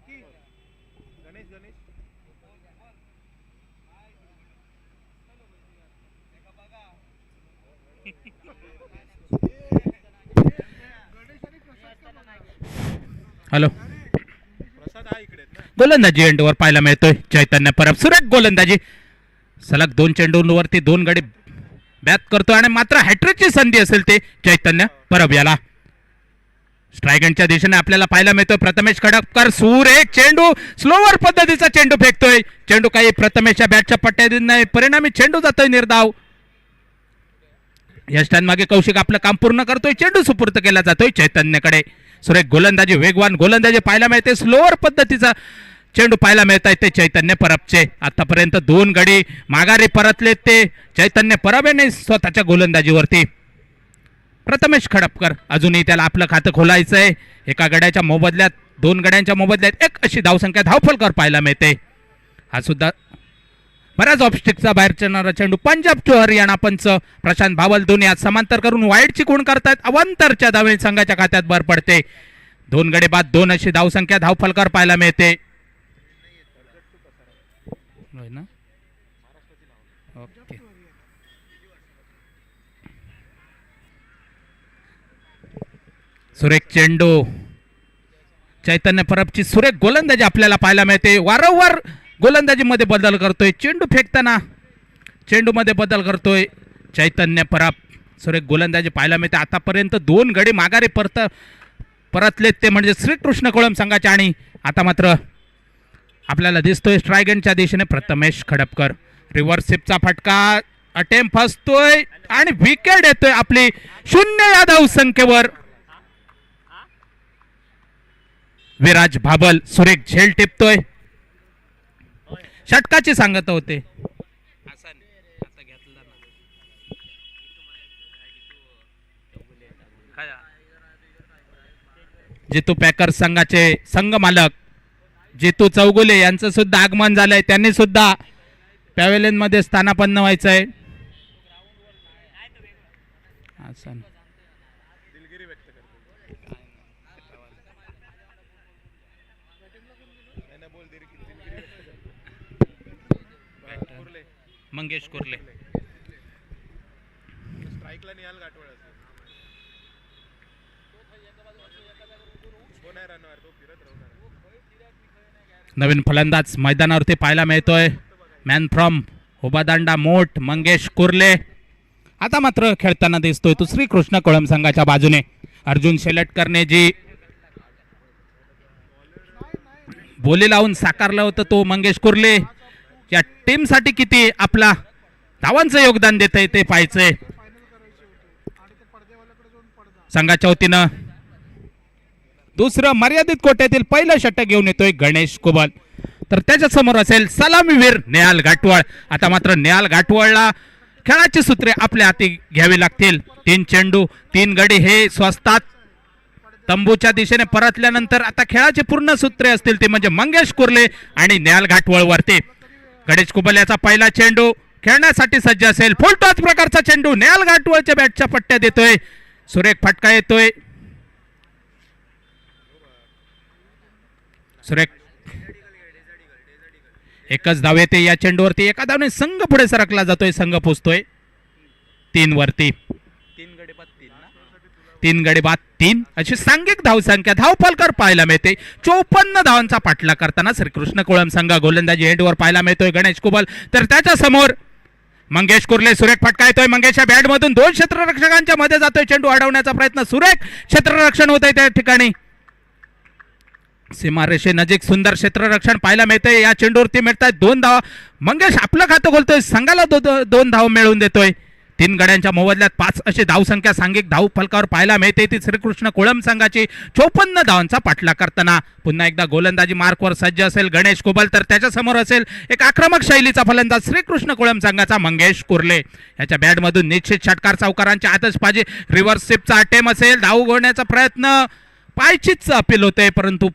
विकी गणेश गणेश हॅलो प्रसाद हा इकडे आहेत ना. गोलंदाजी एंडवर पाहायला मिळतोय चैतन्य परब. सुरेख गोलंदाजी, सलग 2 चेंडूंवरती 2 गडी बॅट करतोय आणि मात्र हॅट्रिकची संधी असेल ते चैतन्य परब याला. स्ट्रायगंडच्या दिशेने आपल्याला पाहायला मिळतोय प्रथमेश खडपकर. सुरेख चेंडू, स्लोवर पद्धतीचा चेंडू फेकतोय. चेंडू काही प्रथमेशच्या बॅटच्या पट्ट्यात नाही, परिणामी चेंडू जातोय निर्धाव. यष्टांमागे कौशिक आपलं काम पूर्ण करतोय. चेंडू सुपूर्त केला जातोय चैतन्यकडे. सुरेख गोलंदाजी, वेगवान गोलंदाजी पाहायला मिळते. स्लोअर पद्धतीचा चेंडू पाहायला मिळत आहे ते चैतन्य परबचे. आतापर्यंत 2 गडी माघारी परतले ते चैतन्य परब यांनी स्वतःच्या गोलंदाजीवरती. प्रथमेश खडपकर अजूनही त्याला आपलं खातं खोलायचंय. एका गड्याच्या मोबदल्यात 2 गड्यांच्या मोबदल्यात 1 अशी धावसंख्या धावफलकर पाहायला मिळते. हा सुद्धा बऱ्याच ऑब्स्टिकचा बाहेर चढणारा चेंडू. पंजाब टू हरियाणा पंच प्रशांत भावल दोन्ही आज समांतर करून वाईडची खूण करतायत. अवांतरच्या धावे संघाच्या खात्यात भर पडते. 2 गडी बाद 2 अशी धावसंख्या धावफलकर पाहायला मिळते. ओके. सुरेख चेंडू, चैतन्य परबची सुरेख गोलंदाजी आपल्याला पाहायला मिळते. वारंवार गोलंदाजीमध्ये बदल करतोय. चेंडू फेकताना चेंडूमध्ये बदल करतोय चैतन्य परब. सुरेख गोलंदाजी पाहायला मिळते. आतापर्यंत 2 गडी माघारी परतलेत ते म्हणजे श्रीकृष्ण कोळम संघाचे. आणि आता मात्र आपल्याला दिसतोय स्ट्रायगंडच्या दिशेने प्रथमेश खडपकर. रिव्हर्स स्वीपचा फटका, अटेम्प्ट फसतोय आणि विकेट येतोय आपली 0 या धावसंख्येवर. विराज भाबल सुरेख झेल टिपतोय. षटकाची सांगत होते. जितू पॅकर्स संघाचे संघ मालक जितू चौगुले यांचं सुद्धा आगमन झालंय. त्यांनी सुद्धा पॅव्हेलियन मध्ये स्थानापन्न व्हायचंय. दिलगिरी व्यक्त करतो. नाही बोल दिलगिरी व्यक्त करतो. कुर्ले मंगेश कुर्ले. स्ट्राईकला निहाल गाठवळ असेल. कोण आहे रनवर तो फिरत राहणार. नवीन फलंदाज मैदानावरती पाहायला मिळतोय. मॅन फ्रॉम उबादांडा मोठ मंगेश कुर्ले. आता मात्र खेळताना दिसतोय तो श्रीकृष्ण कोळम संघाच्या बाजूने. अर्जुन शेलटकरने जी बोली लावून साकारलं होतं तो मंगेश कुर्ले या टीम साठी किती आपला धावांचं योगदान देत आहे ते पाहायचंय. संघाच्या वतीनं दुसरं मर्यादित कोट्यातील पहिलं षटक घेऊन येतोय गणेश कुबल. तर त्याच्या समोर असेल सलामीवीर नेहाल घाटवळ. आता मात्र नेहाल घाटवळला खेळाची सूत्रे आपल्या हाती घ्यावी लागतील. 3 चेंडू 3 गडी हे स्वस्तात तंबूच्या दिशेने परतल्यानंतर आता खेळाची पूर्ण सूत्रे असतील ते म्हणजे मंगेश कुर्ले आणि नेहाल घाटवळ वरती. गणेश कुबल याचा पहिला चेंडू खेळण्यासाठी सज्ज असेल. फुल टॉस प्रकारचा चेंडू नेहाल घाटवळच्या बॅटच्या पट्ट्यात येतोय. सुरेख फटका येतोय. सुरेख एकच धाव येते या चेंडूवरती. एका धावने संघ पुढे सरकला जातोय. संघ पोचतोय 3 वरती. 3 गडी बाद 3 अशी सांघिक धावसंख्या धावफलकर पाहायला मिळते. 54 धावांचा पाठलाग करताना श्रीकृष्ण कोळम संघ गोलंदाजी एंडवर पाहायला मिळतोय गणेश कुबल. तर त्याच्या समोर मंगेश कुर्ले. सुरेख फटका येतोय मंगेशच्या बॅट मधून. 2 क्षेत्ररक्षकांच्या मध्ये जातोय चेंडू. अडवण्याचा प्रयत्न. सुरेख क्षेत्ररक्षण होत आहे त्या ठिकाणी. सीमारेषे नजीक सुंदर क्षेत्ररक्षण पाहायला मिळतंय. या चेंडूवरती मिळतात 2 धावा. मंगेश आपलं खातं खोलतोय. संघाला 2 धाव मिळवून देतोय. 3 गड्यांच्या मोबदल्यात 5 अशी धावसंख्या सांघिक धाव फलकावर पाहायला मिळते. ती श्रीकृष्ण कोळम संघाची 54 धावांचा पाठलाग करताना पुन्हा एकदा गोलंदाजी मार्कवर सज्ज असेल गणेश कुबल. तर त्याच्या समोर असेल एक आक्रमक शैलीचा फलंदाज श्रीकृष्ण कोळम संघाचा मंगेश कुर्ले. याच्या बॅटमधून निश्चित षटकार चौकारांची आतषबाजी. रिव्हर्स स्वीपचा अटेम्प्ट असेल. धाव गोळण्याचा प्रयत्न. पायचीच अपील होते परंतु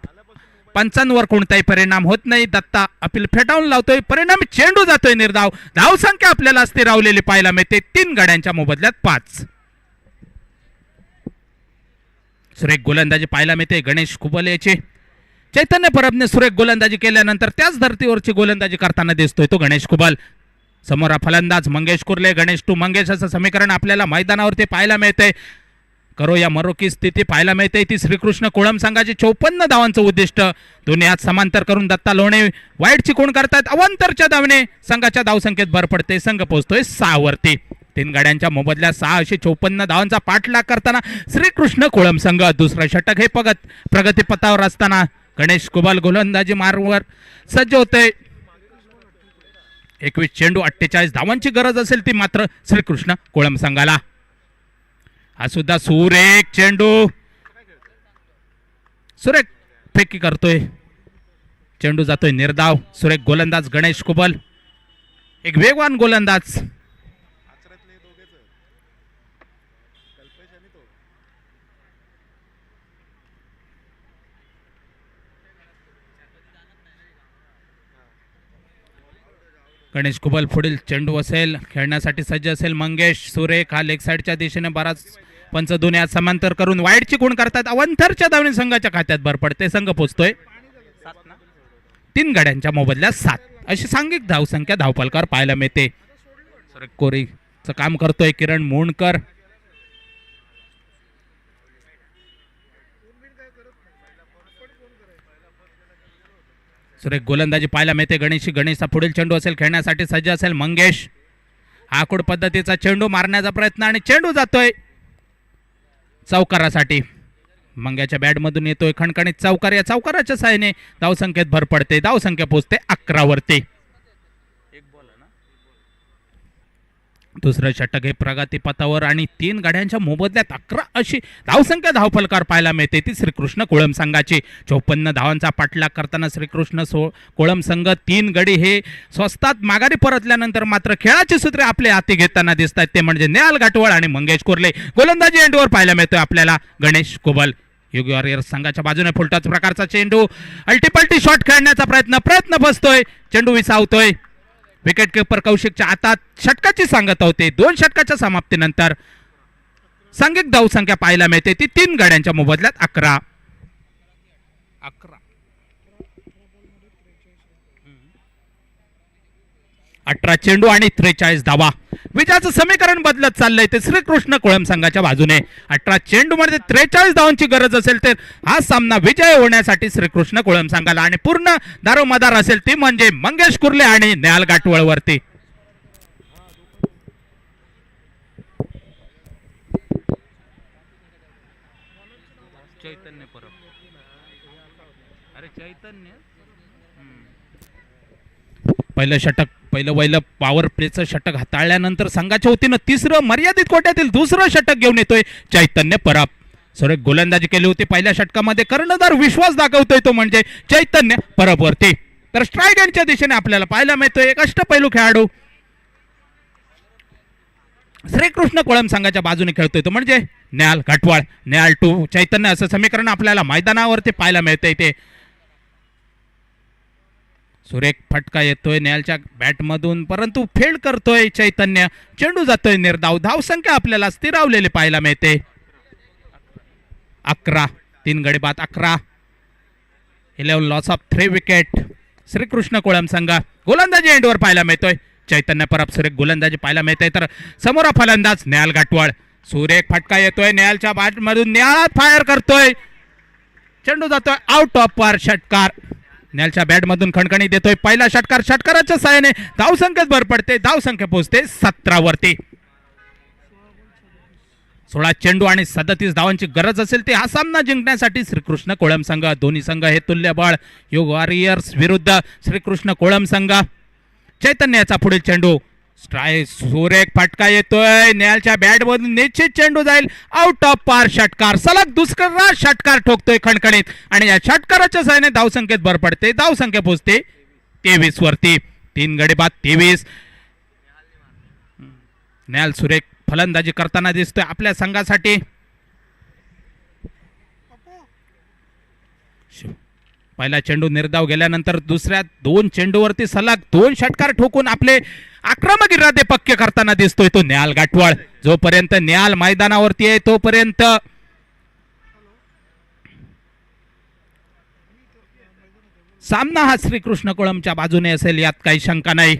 पंचांवर कोणताही परिणाम होत नाही. दत्ता अपील फेटाळून लावतोय. परिणामी चेंडू जातोय निर्धाव. धावसंख्या आपल्याला स्थिरावलेली पाहायला मिळते. 3 गड्यांच्या मोबदल्यात 5. सुरेख गोलंदाजी पाहायला मिळते गणेश कुबल याची. चैतन्य परबने सुरेख गोलंदाजी केल्यानंतर त्याच धर्तीवरची गोलंदाजी करताना दिसतोय तो गणेश कुबल. समोर फलंदाज मंगेश कुर्ले, गणेश टू मंगेश असं समीकरण आपल्याला मैदानावरती पाहायला मिळते. करो या मरो की स्थिती पाहायला मिळते ती श्रीकृष्ण कोळम संघाची 54 धावांचं उद्दिष्ट. दोन्ही हात समांतर करून दत्ता लोणे वाईट चिकून करतात. अवंतरच्या धावने संघाच्या धावसंख्येत भर पडते. संघ पोहोचतोय 6 वरती. 3 गाड्यांच्या मोबदल्यात 6 अशी 54 धावांचा पाठलाग करताना श्रीकृष्ण कोळम संघ. दुसरं षटक हे प्रगतीपथावर असताना गणेश कुबल गोलंदाजी मार्गवर सज्ज होते. 21 चेंडू 48 धावांची गरज असेल ती मात्र श्रीकृष्ण कोळम संघाला. हा सुद्धा सुरेख चेंडू, सुरेख फेकी करतोय. चेंडू जातोय निर्धाव. सुरेख गोलंदाज गणेश कुबल, एक वेगवान गोलंदाज. आचऱ्यातले दोघेच कल्पेश आणि तो. गणेश कुबल पुढील चेंडू असेल खेळण्यासाठी सज्ज असेल. मंगेश सुरेख हा लेग साईडच्या दिशेने बराच पंच दोन्ही हात समांतर करून वाईटची गुण करतात. अवंथरच्या धावने संघाच्या खात्यात भर पडते. संघ पोचतोय 3 गाड्यांच्या मोबदल्यात 7 अशी सांघिक धावसंख्या धावफलकावर पाहायला मिळते. सुरेख कोरीचं काम करतोय किरण मुंडकर. सुरेख गोलंदाजी पाहायला मिळते. गणेशचा पुढील चेंडू असेल खेळण्यासाठी सज्ज असेल. मंगेश आखूड पद्धतीचा चेंडू मारण्याचा प्रयत्न आणि चेंडू जातोय चौकारासाठी. मंग्याच्या बॅटमधून येतोय खणखणीत चौकार. या चौकाराच्या साहाय्याने धावसंख्येत भर पडते. धावसंख्या पोहोचते 11 वरती. दुसरं षटक हे प्रगतीपथावर आणि 3 गाड्यांच्या मोबदल्यात 11 अशी धावसंख्या धावफलकावर पाहायला मिळते ती श्रीकृष्ण कोळम संघाची. 54 धावांचा पाठलाग करताना श्रीकृष्ण कोळम संघ 3 गडी हे स्वस्तात माघारी परतल्यानंतर मात्र खेळाची सूत्रे आपले हाती घेताना दिसत आहेत. ते म्हणजे नेहाल घाटवळ आणि मंगेश कुर्ले. गोलंदाजी एंडवर पाहायला मिळतोय आपल्याला गणेश कुबल. योगी वॉरियर्स संघाच्या बाजूने फुलटाच प्रकारचा चेंडू अल्टीपल्टी शॉट खेळण्याचा प्रयत्न फसतोय. चेंडू विसावतोय. विकेट किपर कौशिकच्या हातात षटकाची सांगत होते. 2 षटकाच्या समाप्तीनंतर सांघिक धावसंख्या पाहायला मिळते ती 3 गाड्यांच्या मोबदल्यात 11. 18 चेंडू आणि 43 धावा. विजयाचं समीकरण बदलत चाललंय ते श्रीकृष्ण कोळम संघाच्या बाजूने. 18 चेंडू मध्ये 43 धावांची गरज असेल तर हा सामना विजय होण्यासाठी श्रीकृष्ण कोळम संघाला आणि पूर्ण दारोमदार असेल ती म्हणजे मंगेश कुर्ले आणि नेहाल घाटवळ वरती. चैतन्य परब, अरे चैतन्य. पहिलं पॉवर प्लेचं षटक हाताळल्यानंतर संघाच्या वतीनं 3रं मर्यादित कोट्यातील 2रं षटक घेऊन येतोय चैतन्य परब. सुरेख गोलंदाजी केली होती पहिल्या षटकामध्ये. कर्णधार विश्वास दाखवतोय तो म्हणजे चैतन्य परब वरती. तर स्ट्राईक यांच्या दिशेने आपल्याला पाहायला मिळतोय एक अष्टपैलू खेळाडू श्रीकृष्ण कोळम संघाच्या बाजूने खेळतोय तो म्हणजे नेहाल घाटवाळ. नेहाल टू चैतन्य असं समीकरण आपल्याला मैदानावरती पाहायला मिळतंय. ते सुरेख फटका येतोय नेहालच्या बॅटमधून परंतु फेल करतोय चैतन्य. चेंडू जातोय निर्धाव. धावसंख्या आपल्याला स्थिरावलेली पाहायला मिळते 11. 3 गडी बाद 11. 11 लॉस ऑफ 3 विकेट. श्रीकृष्ण कोळम संघ गोलंदाजी एंडवर पाहायला मिळतोय चैतन्य परब. सुरेख गोलंदाजी पाहायला मिळते तर समोर फलंदाज नेहाल घाटवाळ. सुरेख फटका येतोय नेहालच्या बॅटमधून. नेहाळात फायर करतोय. चेंडू जातोय आउट ऑफ पार. षटकार नेहालच्या बॅटमधून खणखणी देतोय पहिला षटकार. षटकाराच्या साहाय्याने धावसंख्येत भर पडते. धावसंख्या पोहोचते 17 वरती. 16 चेंडू आणि 37 धावांची गरज असेल ते हा सामना जिंकण्यासाठी श्रीकृष्ण कोळम संघ. दोन्ही संघ हे तुल्यबळ. योग वॉरियर्स विरुद्ध श्रीकृष्ण कोळम संघ. चैतन्याचा पुढील चेंडू स्ट्राईक. सुरेख फटका येतोय नेहालच्या बॅटमधून. निश्चित चेंडू जाईल आउट ऑफ पार. षटकार सलग दुसरा षटकार ठोकतोय खणखणीत आणि या षटकाराच्या साहाय्याने धावसंख्येत भर पडते. धावसंख्या पोहोचते 23 वरती. 3 गडी बाद 23. नेहाल सुरेख फलंदाजी करताना दिसतोय आपल्या संघासाठी. पहिला चेंडू निर्धाव गेल्यानंतर दुसऱ्या 2 चेंडूवरती सलग 2 षटकार ठोकून आपले आक्रमक इरादे पक्के करताना दिसतोय तो नेहाल घाटवाळ. जोपर्यंत नेहाल मैदानावरती आहे तोपर्यंत सामना हा श्रीकृष्ण कोळमच्या बाजूने असेल यात काही शंका नाही.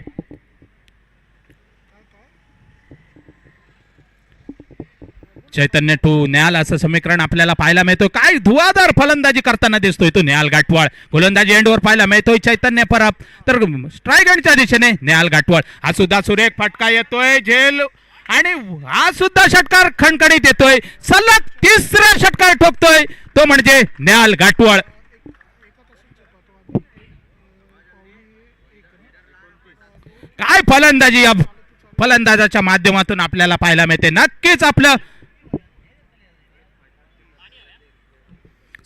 चैतन्य टू न्याल असं समीकरण आपल्याला पाहायला मिळतो. काय धुवाधार फलंदाजी करताना दिसतोय तो न्याल गाठवाळ. गोलंदाजी एंडवर पाहायला मिळतोय चैतन्य परब, तर स्ट्राईक एंडच्या दिशेने न्याल गाठवाळ. हा सुद्धा सुरेख फटका येतोय झेल, आणि हा सुद्धा षटकार खणखणीत येतोय. सलग तिसरा षटकार ठोकतोय तो म्हणजे न्याल गाठवाळ. काय फलंदाजी अब फलंदाजाच्या माध्यमातून आपल्याला पाहायला मिळते. नक्कीच आपलं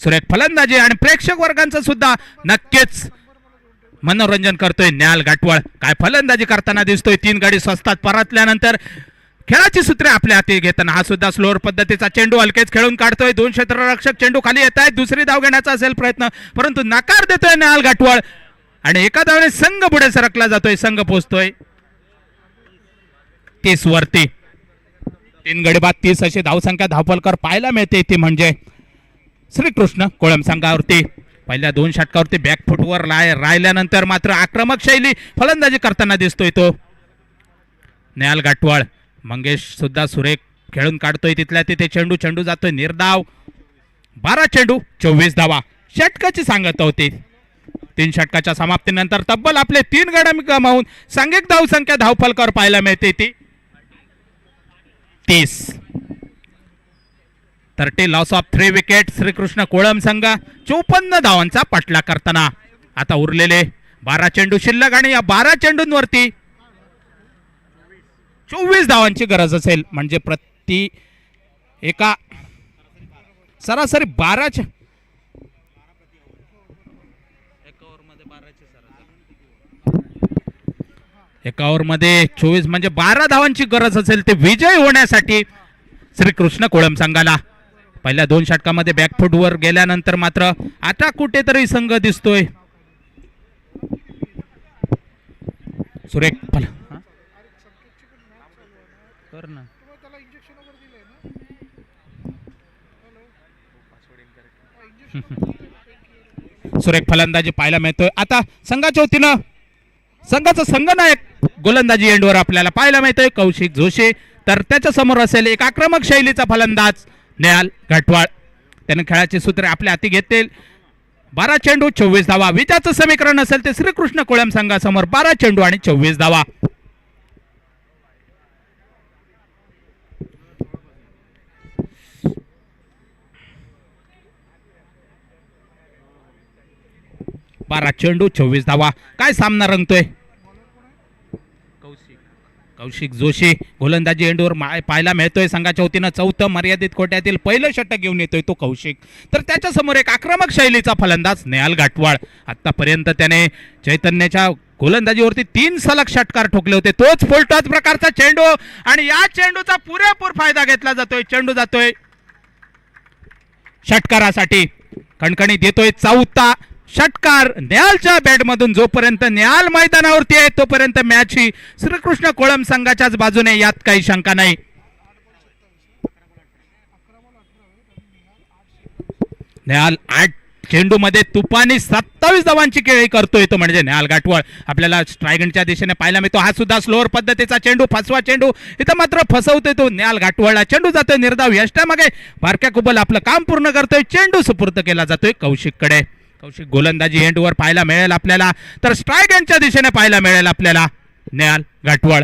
सुरेख फलंदाजी आणि प्रेक्षक वर्गांचं सुद्धा नक्कीच मनोरंजन करतोय न्याल गाठवाळ. काय फलंदाजी करताना दिसतोय. 3 गडी स्वस्तात परतल्यानंतर खेळाची सूत्रे आपल्या हाती घेताना हा सुद्धा स्लोअर पद्धतीचा चेंडू हलकेच खेळून काढतोय. 2 क्षेत्ररक्षक चेंडू खाली येत आहेत. दुसरी धाव घेण्याचा असेल प्रयत्न, परंतु नकार देतोय न्याल गाठवाळ आणि एका धावेने संघ पुढे सरकला जातोय. संघ पोहोचतोय 30 वरती. 3 गडी बाद 30 अशी धावसंख्या धावफलकर पाहायला मिळते. ती म्हणजे श्रीकृष्ण कोळम संघावरती. पहिल्या 2 षटकावरती बॅकफुटवर राहिल्यानंतर मात्र आक्रमक शैली फलंदाजी करताना दिसतोय तो न्याल गाठवाळ. मंगेश सुद्धा सुरेख खेळून काढतोय तिथल्या तिथे चेंडू. चेंडू जातोय निर्धाव. 12 चेंडू 24 धावा षटकाची सांगत होती. 3 षटकाच्या समाप्तीनंतर तब्बल आपले 3 गडी गमावून सांघिक धावसंख्या धावफलकावर पाहायला मिळते ती 30. 30 लॉस ऑफ 3 विकेट. श्रीकृष्ण कोळम संघ 54 धावांचा पाठलाग करताना. आता उरलेले 12 चेंडू शिल्लक आणि या 12 चेंडूंवरती 24 धावांची गरज असेल. म्हणजे प्रति एका सरासरी 12 एका ओव्हरमध्ये 24 म्हणजे 12 धावांची गरज असेल ते विजय होण्यासाठी श्रीकृष्ण कोळम संघाला. पहिल्या 2 षटकामध्ये बॅकफुटवर गेल्यानंतर मात्र आता कुठेतरी संघ दिसतोय. सुरेख फल कर ना. त्याला इंजेक्शन वगैरे दिलंय ना. सुरेख फलंदाजी पाहायला मिळतोय. आता संघाच्या वतीनं संघाचा संघनायक गोलंदाजी एंडवर आपल्याला पाहायला मिळतोय कौशिक जोशी. तर त्याच्या समोर असेल एक आक्रमक शैलीचा फलंदाज न्याल गाठवाळ. त्याने खेळाची सूत्रे आपल्या हाती घेतील. 12 चेंडू 24 धावा. विजयाचं समीकरण असेल ते श्रीकृष्ण कोळम संघासमोर 12 चेंडू आणि 24 धावा. बारा चेंडू 24 धावा. काय सामना रंगतोय. कौशिक जोशी गोलंदाजी एंडवर पाहायला मिळतोय. संघाच्या वतीनं 4थं मर्यादित कोट्यातील पहिलं षटक घेऊन येतोय तो कौशिक. तर त्याच्या समोर एक आक्रमक शैलीचा फलंदाज न्याल गाठवाळ. आतापर्यंत त्याने चैतन्याच्या गोलंदाजीवरती 3 सलग षटकार ठोकले होते. तोच फुलटॉस प्रकारचा चेंडू आणि या चेंडूचा पुरेपूर फायदा घेतला जातोय. चेंडू जातोय षटकारासाठी. कणकणी देतोय 4था षटकार न्यालच्या बॅटमधून. जोपर्यंत न्याल मैदानावरती आहे तोपर्यंत मॅच ही श्रीकृष्ण कोळम संघाच्याच बाजूने, यात काही शंका नाही. न्याल 8 चेंडू मध्ये तुपानी 27 धावांची खेळी करतोय तो म्हणजे न्याल गाठवाळ. आपल्याला स्ट्रायगंडच्या दिशेने पाहायला मिळतो. हा सुद्धा स्लोअर पद्धतीचा चेंडू. 5वा चेंडू इथं मात्र फसवतोय तो न्याल गाठवाळला. चेंडू जातोय निर्धाव यष्टामागे. बारक्या कुबल आपलं काम पूर्ण करतोय. चेंडू सुपूर्द केला जातोय कौशिककडे. कौशिक गोलंदाजी एंडवर पाहायला मिळेल आपल्याला. तर स्ट्राईक एंडच्या दिशेने पाहायला मिळेल आपल्याला न्याल गाठवाळ.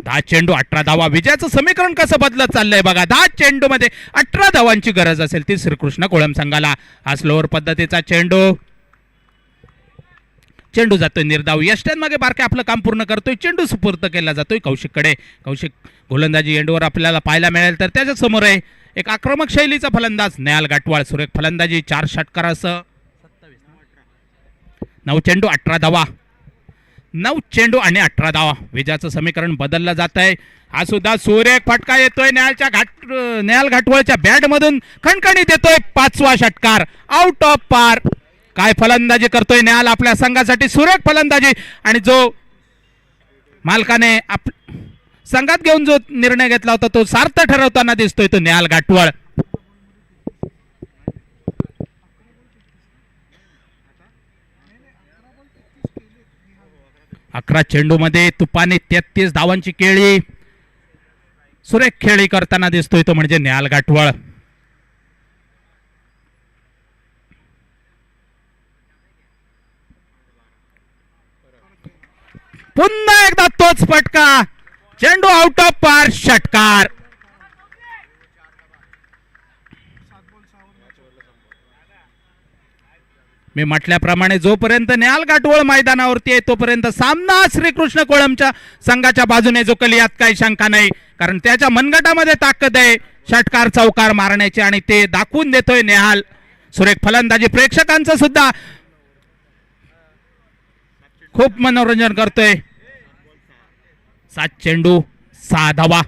10 चेंडू 18 धावा. विजयाचं समीकरण कसं बदलत चाललंय बघा. 10 चेंडू मध्ये 18 धावांची गरज असेल ती श्रीकृष्ण कोळम संघाला. हा स्लोअर पद्धतीचा चेंडू. चेंडू जातोय निर्धाव यष्ट्यांमागे. बारके आपलं काम पूर्ण करतोय. चेंडू सुपूर्द केला जातोय कौशिककडे. कौशिक गोलंदाजी एंडवर आपल्याला पाहायला मिळेल. तर त्याच्या समोर आहे एक आक्रमक शैलीचा फलंदाज न्याल गाठवाळ. सुरेख फलंदाजी 4 षटकारासह 9 चेंडू 18 धावा. 9 चेंडू आणि 18 धावा. विजयाचं समीकरण बदललं जात आहे. हा सुद्धा सुरेख फटका येतोय न्याल गाठवाळच्या बॅट मधून. खणखणी देतोय 5वा षटकार. आउट ऑफ पार. काय फलंदाजी करतोय न्याल आपल्या संघासाठी. सुरेख फलंदाजी आणि जो मालकाने संघात घेऊन जो निर्णय घेतला होता तो सार्थ ठरवताना दिसतोय तो न्याल गाठवाळ. 11 चेंडूमध्ये तुपाने 33 धावांची केळी. सुरेख खेळी करताना दिसतोय तो म्हणजे निहाल गाठवळ. पुन्हा एकदा तोच फटका. चेंडू आउट ऑफ पार, षटकार. 7 बॉल 6 ओव्हर. मी म्हटल्याप्रमाणे जोपर्यंत निहाल गाठवळ मैदानावरती आहे तोपर्यंत सामना श्रीकृष्ण कोळमच्या संघाच्या बाजूने जो कली यात काही शंका नाही, कारण त्याच्या मनगटामध्ये ताकद आहे षटकार चौकार मारण्याची आणि ते दाखवून देतोय निहाल. सुरेख फलंदाजी प्रेक्षकांचं सुद्धा खूप मनोरंजन करतोय. 7 चेंडू 6 धावा.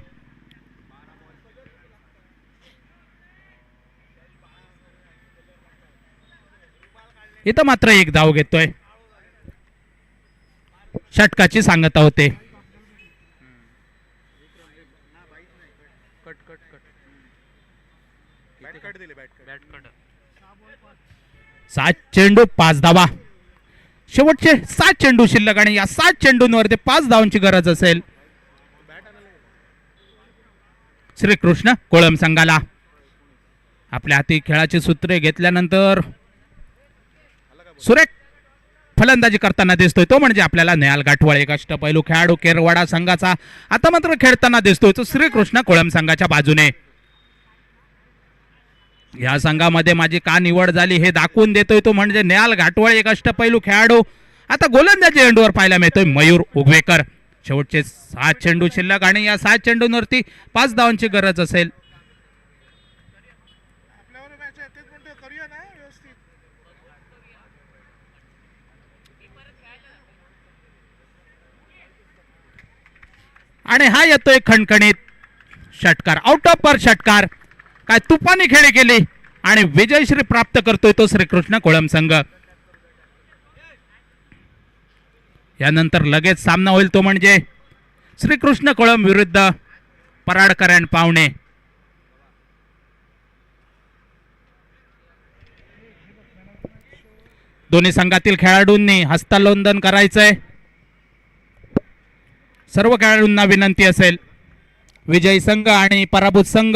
इथं मात्र 1 धाव घेतोय. षटकाची सांगता होते. Cut cut cut bat cut दिले, बॅट कट. 7 चेंडू 5 धावा. शेवटचे 7 चेंडू शिल्लक आणि या 7 चेंडूंवरती 5 धावांची गरज असेल श्रीकृष्ण कोळम संघाला. आपल्या हाती खेळाची सूत्रे घेतल्यानंतर सुरेख फलंदाजी करताना दिसतोय तो म्हणजे आपल्याला निहाल गाठवळ. एक अष्टपैलू खेळाडू केरवाडा संघाचा आता मात्र खेळताना दिसतोय तो श्रीकृष्ण कोळम संघाच्या बाजूने. या संघामध्ये माझी का निवड झाली हे दाखवून देतोय तो म्हणजे निहाल गाठवळ. एक अष्टपैलू खेळाडू आता गोलंदाजी एंडवर पाहायला मिळतोय मयूर उगवेकर. शेवटचे 7 चेंडू शिल्लक आणि या 7 चेंडूंवरती 5 धावांची गरज असेल. आपल्यावर मॅच आहे तेच म्हणतो, करूया ना व्यवस्थित. आणि हा येतोय खणखणीत षटकार. आउट ऑफ पार षटकार. काय तुपानी खेळी केली आणि विजयश्री प्राप्त करतोय तो श्रीकृष्ण कोळम संघ. यानंतर लगेच सामना होईल तो म्हणजे श्रीकृष्ण कोळम विरुद्ध पराडकर अँड पावणे. दोन्ही संघातील खेळाडूंनी हस्तांदोलन करायचंय. सर्व खेळाडूंना विनंती असेल. विजयी संघ आणि पराभूत संघ